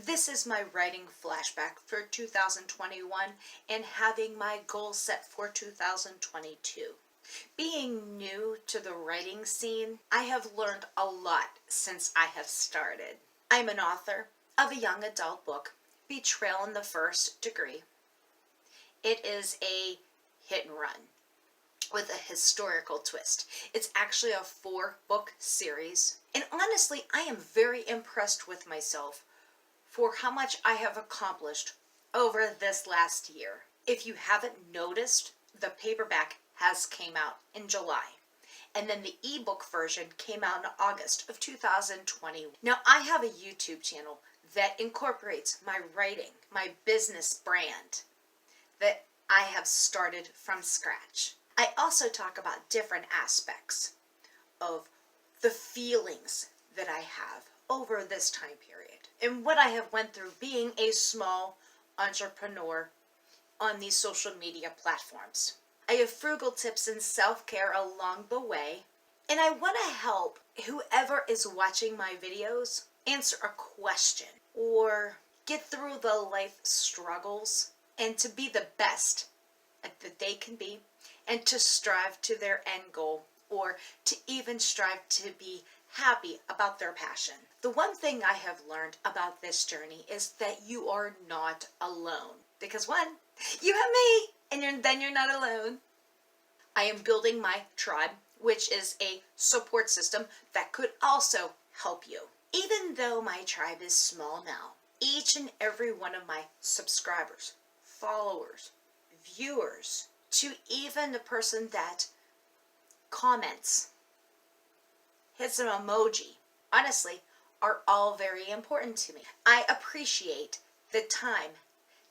This is my writing flashback for 2021 and having my goal set for 2022. Being new to the writing scene, I have learned a lot since I have started. I'm an author of a young adult book, Betrayal in the First Degree. It is a hit and run with a historical twist. It's actually a 4-book series, and honestly, I am very impressed with myself for how much I have accomplished over this last year. If you haven't noticed, the paperback has came out in July, and then the ebook version came out in August of 2020. Now I have a YouTube channel that incorporates my writing, my business brand that I have started from scratch. I also talk about different aspects of the feelings that I have over this time period and what I have went through being a small entrepreneur on these social media platforms. I have frugal tips and self-care along the way, and I want to help whoever is watching my videos answer a question or get through the life struggles and to be the best that they can be, and to strive to their end goal, or to even strive to be happy about their passion. The one thing I have learned about this journey is that you are not alone. Because one, you have me, and then you're not alone. I am building my tribe, which is a support system that could also help you. Even though my tribe is small now, each and every one of my subscribers, followers, viewers, to even the person that comments, hits an emoji, honestly, are all very important to me. I appreciate the time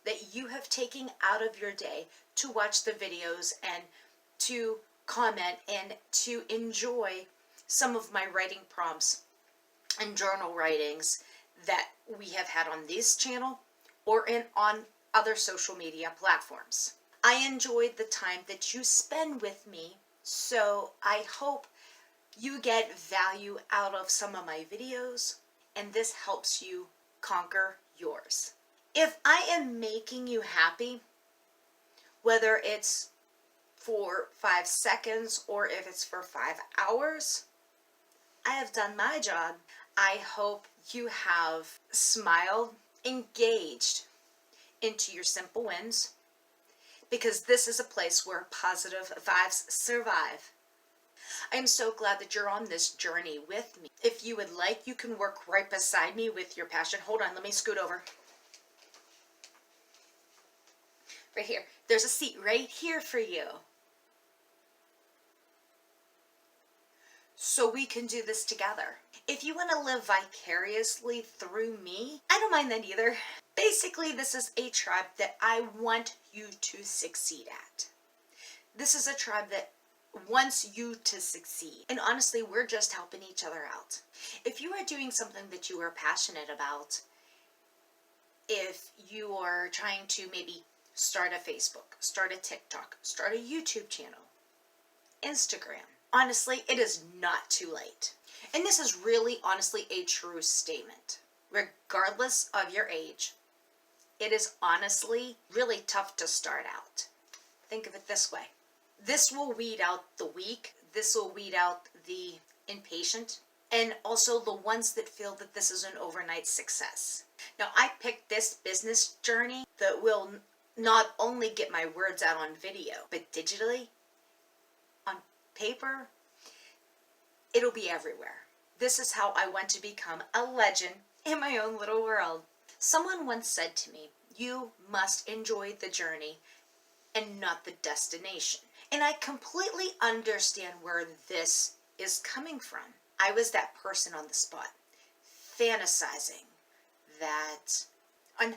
that you have taken out of your day to watch the videos and to comment and to enjoy some of my writing prompts and journal writings that we have had on this channel or on other social media platforms. I enjoyed the time that you spend with me, so I hope you get value out of some of my videos, and this helps you conquer yours. If I am making you happy, whether it's for 5 seconds or if it's for 5 hours, I have done my job. I hope you have smiled, engaged into your simple wins, because this is a place where positive vibes survive. I am so glad that you're on this journey with me. If you would like, you can work right beside me with your passion. Hold on, let me scoot over. Right here. There's a seat right here for you. So we can do this together. If you want to live vicariously through me, I don't mind that either. Basically, this is a tribe that I want you to succeed at. This is a tribe that wants you to succeed. And honestly, we're just helping each other out. If you are doing something that you are passionate about, if you are trying to maybe start a Facebook, start a TikTok, start a YouTube channel, Instagram, honestly, it is not too late. And this is really, honestly, a true statement. Regardless of your age, it is honestly really tough to start out. Think of it this way. This will weed out the weak. This will weed out the impatient, and also the ones that feel that this is an overnight success. Now, I picked this business journey that will not only get my words out on video, but digitally, on paper, it'll be everywhere. This is how I want to become a legend in my own little world. Someone once said to me, you must enjoy the journey and not the destination. And I completely understand where this is coming from. I was that person on the spot, fantasizing that on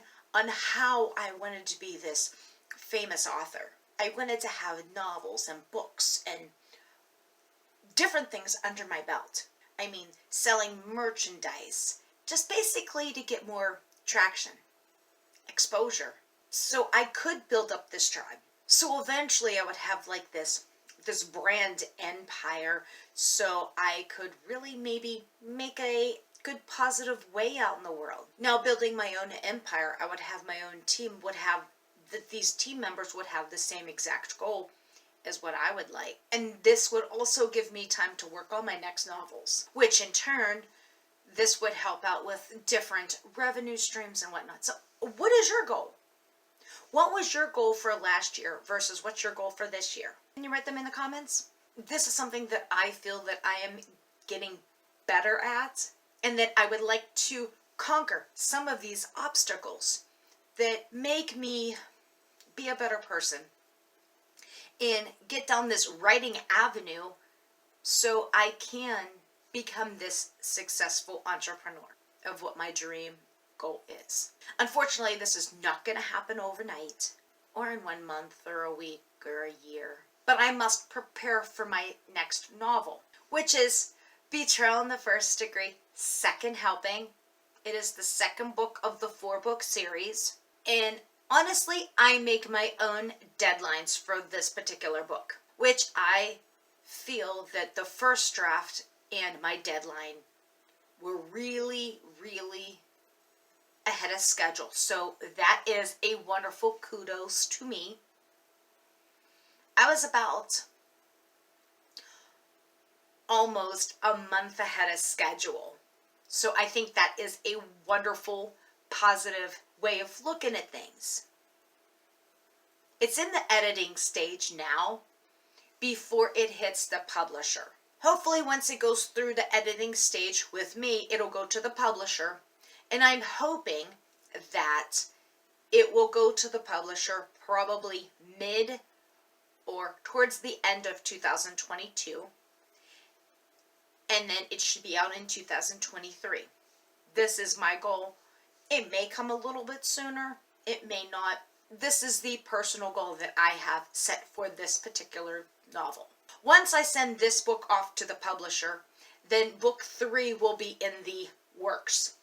how I wanted to be this famous author. I wanted to have novels and books and different things under my belt. I mean, selling merchandise, just basically to get more traction, exposure, so I could build up this tribe. So eventually I would have like this brand empire, so I could really maybe make a good positive way out in the world. Now, building my own empire, I would have my own team, these team members would have the same exact goal as what I would like. And this would also give me time to work on my next novels, which in turn, this would help out with different revenue streams and whatnot. So what is your goal? What was your goal for last year versus what's your goal for this year? Can you write them in the comments? This is something that I feel that I am getting better at, and that I would like to conquer some of these obstacles that make me be a better person and get down this writing avenue so I can become this successful entrepreneur of what my dream goal is. Unfortunately, this is not going to happen overnight or in 1 month or a week or a year, but I must prepare for my next novel, which is Betrayal in the First Degree, second helping. It is the second book of the 4-book series, and honestly, I make my own deadlines for this particular book, which I feel that the first draft and my deadline were really, really ahead of schedule. So that is a wonderful kudos to me. I was about almost a month ahead of schedule. So I think that is a wonderful, positive way of looking at things. It's in the editing stage now before it hits the publisher. Hopefully once it goes through the editing stage with me, it'll go to the publisher. And I'm hoping that it will go to the publisher probably mid or towards the end of 2022. And then it should be out in 2023. This is my goal. It may come a little bit sooner. It may not. This is the personal goal that I have set for this particular novel. Once I send this book off to the publisher, then book 3 will be in the works.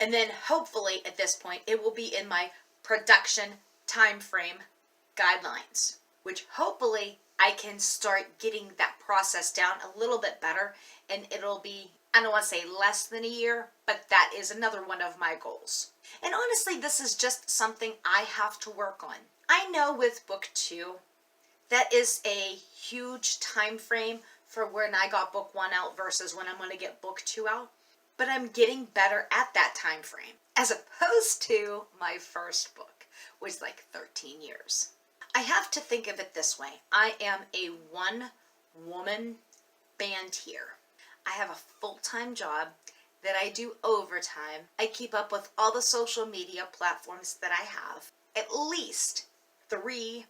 And then hopefully at this point, it will be in my production time frame guidelines, which hopefully I can start getting that process down a little bit better, and it'll be, I don't want to say less than a year, but that is another one of my goals. And honestly, this is just something I have to work on. I know with book 2, that is a huge time frame for when I got book 1 out versus when I'm going to get book 2 out. But I'm getting better at that time frame, as opposed to my first book, which is like 13 years. I have to think of it this way. I am a one-woman band here. I have a full-time job that I do overtime. I keep up with all the social media platforms that I have. At least 3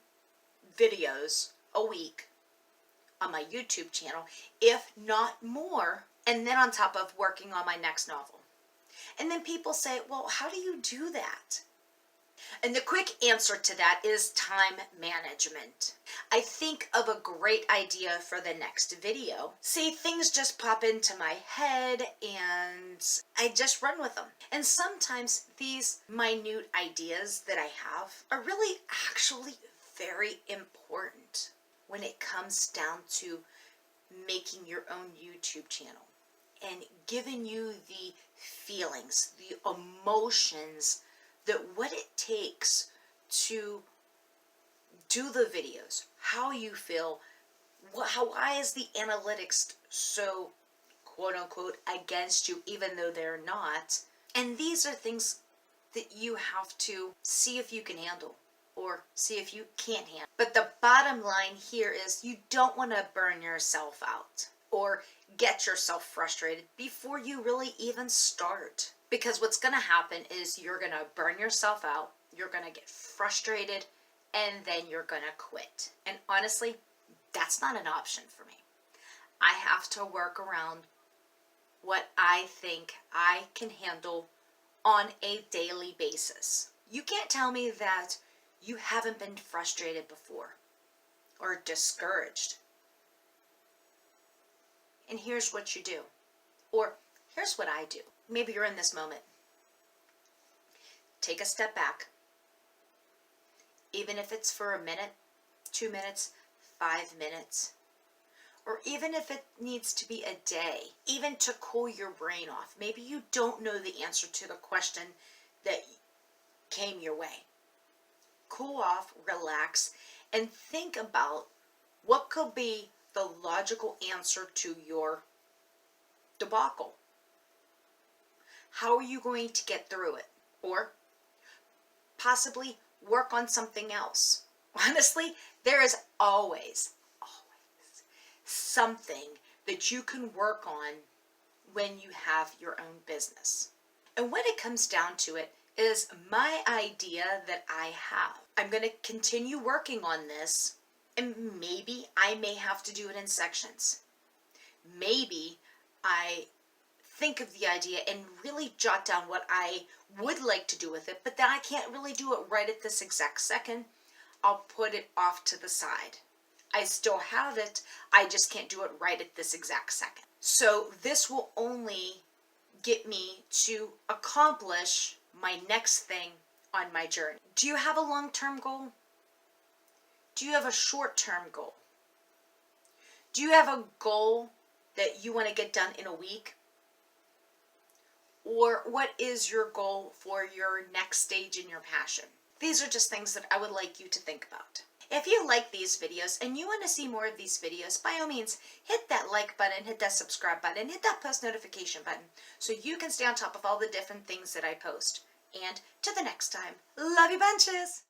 videos a week on my YouTube channel, if not more. And then on top of working on my next novel. And then people say, well, how do you do that? And the quick answer to that is time management. I think of a great idea for the next video. See, things just pop into my head and I just run with them. And sometimes these minute ideas that I have are really actually very important when it comes down to making your own YouTube channel and giving you the feelings, the emotions, that what it takes to do the videos, how you feel, why is the analytics so quote unquote against you even though they're not. And these are things that you have to see if you can handle or see if you can't handle. But the bottom line here is you don't want to burn yourself out or get yourself frustrated before you really even start. Because what's going to happen is you're going to burn yourself out, you're going to get frustrated, and then you're going to quit. And honestly, that's not an option for me. I have to work around what I think I can handle on a daily basis. You can't tell me that you haven't been frustrated before or discouraged. And here's what you do. Or here's what I do. Maybe you're in this moment. Take a step back. Even if it's for a minute, 2 minutes, 5 minutes. or even if it needs to be a day, even to cool your brain off. Maybe you don't know the answer to the question that came your way. Cool off, relax, and think about what could be the logical answer to your debacle. How are you going to get through it? Or possibly work on something else. Honestly, there is always something that you can work on when you have your own business. And when it comes down to it, is my idea that I have. I'm going to continue working on this, and maybe I may have to do it in sections. Maybe I think of the idea and really jot down what I would like to do with it, but then I can't really do it right at this exact second. I'll put it off to the side. I still have it, I just can't do it right at this exact second. So this will only get me to accomplish my next thing on my journey. Do you have a long-term goal? Do you have a short-term goal? Do you have a goal that you want to get done in a week? Or what is your goal for your next stage in your passion? These are just things that I would like you to think about. If you like these videos and you want to see more of these videos, by all means, hit that like button, hit that subscribe button, hit that post notification button so you can stay on top of all the different things that I post. And to the next time, love you bunches!